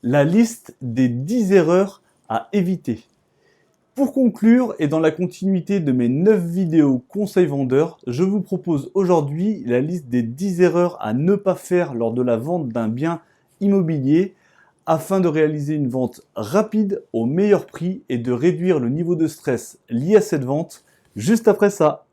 la liste des 10 erreurs à éviter. Pour conclure, et dans la continuité de mes 9 vidéos conseils vendeurs, je vous propose aujourd'hui la liste des 10 erreurs à ne pas faire lors de la vente d'un bien immobilier afin de réaliser une vente rapide au meilleur prix et de réduire le niveau de stress lié à cette vente juste après ça.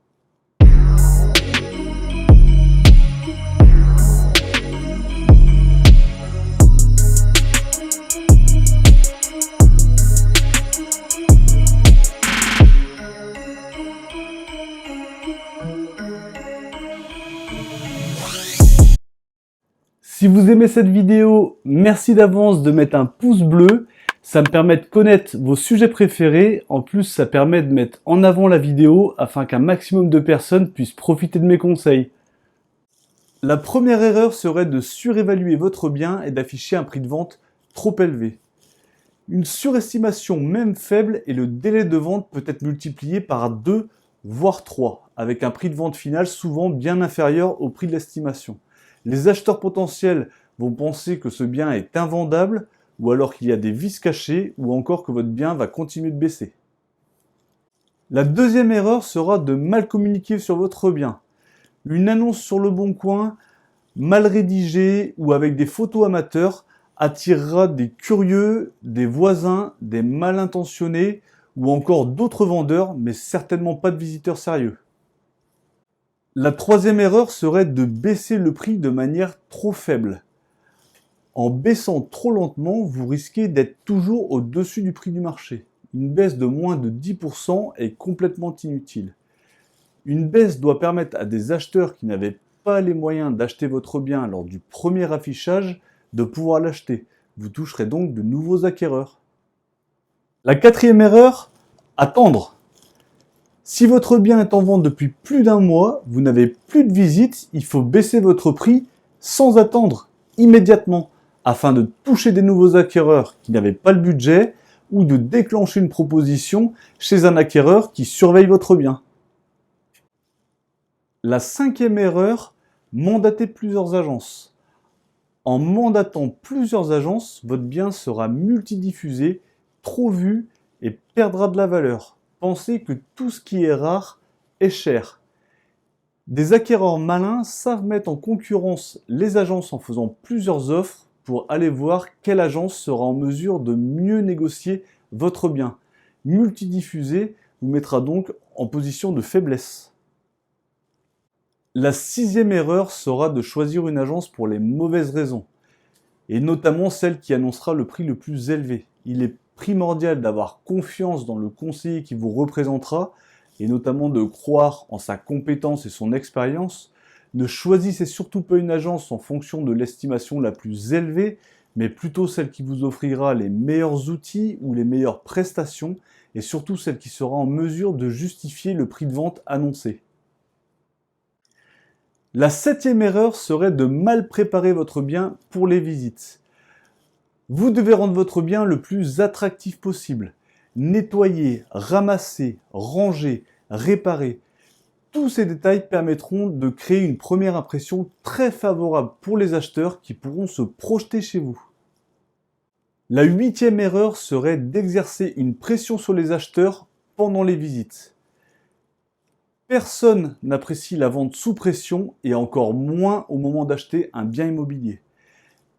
Si vous aimez cette vidéo, merci d'avance de mettre un pouce bleu. Ça me permet de connaître vos sujets préférés. En plus, ça permet de mettre en avant la vidéo afin qu'un maximum de personnes puissent profiter de mes conseils. La première erreur serait de surévaluer votre bien et d'afficher un prix de vente trop élevé. Une surestimation même faible et le délai de vente peut être multiplié par 2 voire 3, avec un prix de vente final souvent bien inférieur au prix de l'estimation. Les acheteurs potentiels vont penser que ce bien est invendable, ou alors qu'il y a des vices cachés, ou encore que votre bien va continuer de baisser. La deuxième erreur sera de mal communiquer sur votre bien. Une annonce sur le bon coin, mal rédigée ou avec des photos amateurs, attirera des curieux, des voisins, des mal intentionnés, ou encore d'autres vendeurs, mais certainement pas de visiteurs sérieux. La troisième erreur serait de baisser le prix de manière trop faible. En baissant trop lentement, vous risquez d'être toujours au-dessus du prix du marché. Une baisse de moins de 10% est complètement inutile. Une baisse doit permettre à des acheteurs qui n'avaient pas les moyens d'acheter votre bien lors du premier affichage de pouvoir l'acheter. Vous toucherez donc de nouveaux acquéreurs. La quatrième erreur, attendre. Si votre bien est en vente depuis plus d'un mois, vous n'avez plus de visites, il faut baisser votre prix sans attendre, immédiatement, afin de toucher des nouveaux acquéreurs qui n'avaient pas le budget ou de déclencher une proposition chez un acquéreur qui surveille votre bien. La cinquième erreur, mandater plusieurs agences. En mandatant plusieurs agences, votre bien sera multidiffusé, trop vu et perdra de la valeur. Pensez que tout ce qui est rare est cher. Des acquéreurs malins savent mettre en concurrence les agences en faisant plusieurs offres pour aller voir quelle agence sera en mesure de mieux négocier votre bien. Multidiffuser vous mettra donc en position de faiblesse. La sixième erreur sera de choisir une agence pour les mauvaises raisons, et notamment celle qui annoncera le prix le plus élevé. Il est primordial d'avoir confiance dans le conseiller qui vous représentera et notamment de croire en sa compétence et son expérience. Ne choisissez surtout pas une agence en fonction de l'estimation la plus élevée, mais plutôt celle qui vous offrira les meilleurs outils ou les meilleures prestations et surtout celle qui sera en mesure de justifier le prix de vente annoncé. La septième erreur serait de mal préparer votre bien pour les visites. Vous devez rendre votre bien le plus attractif possible. Nettoyer, ramasser, ranger, réparer. Tous ces détails permettront de créer une première impression très favorable pour les acheteurs qui pourront se projeter chez vous. La huitième erreur serait d'exercer une pression sur les acheteurs pendant les visites. Personne n'apprécie la vente sous pression et encore moins au moment d'acheter un bien immobilier.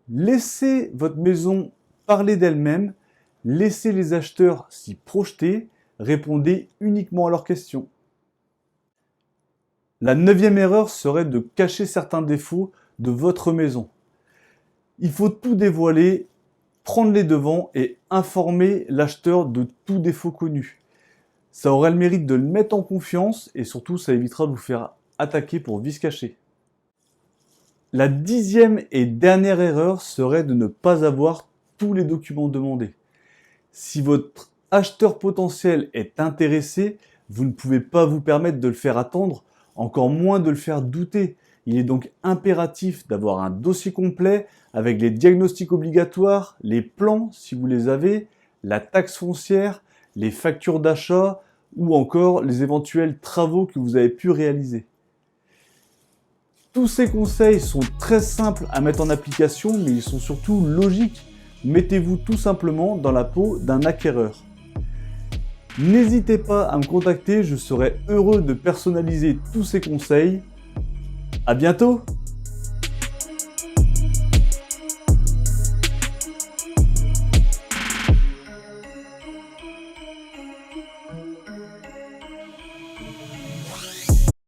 Laissez votre maison parler d'elle-même, laissez les acheteurs s'y projeter, répondez uniquement à leurs questions. La neuvième erreur serait de cacher certains défauts de votre maison. Il faut tout dévoiler, prendre les devants et informer l'acheteur de tout défaut connu. Ça aura le mérite de le mettre en confiance et surtout ça évitera de vous faire attaquer pour vice caché. La dixième et dernière erreur serait de ne pas avoir tous les documents demandés. Si votre acheteur potentiel est intéressé, vous ne pouvez pas vous permettre de le faire attendre, encore moins de le faire douter. Il est donc impératif d'avoir un dossier complet avec les diagnostics obligatoires, les plans si vous les avez, la taxe foncière, les factures d'achat ou encore les éventuels travaux que vous avez pu réaliser. Tous ces conseils sont très simples à mettre en application, mais ils sont surtout logiques. mettez-vous tout simplement dans la peau d'un acquéreur. N'hésitez pas à me contacter, je serai heureux de personnaliser tous ces conseils. À bientôt!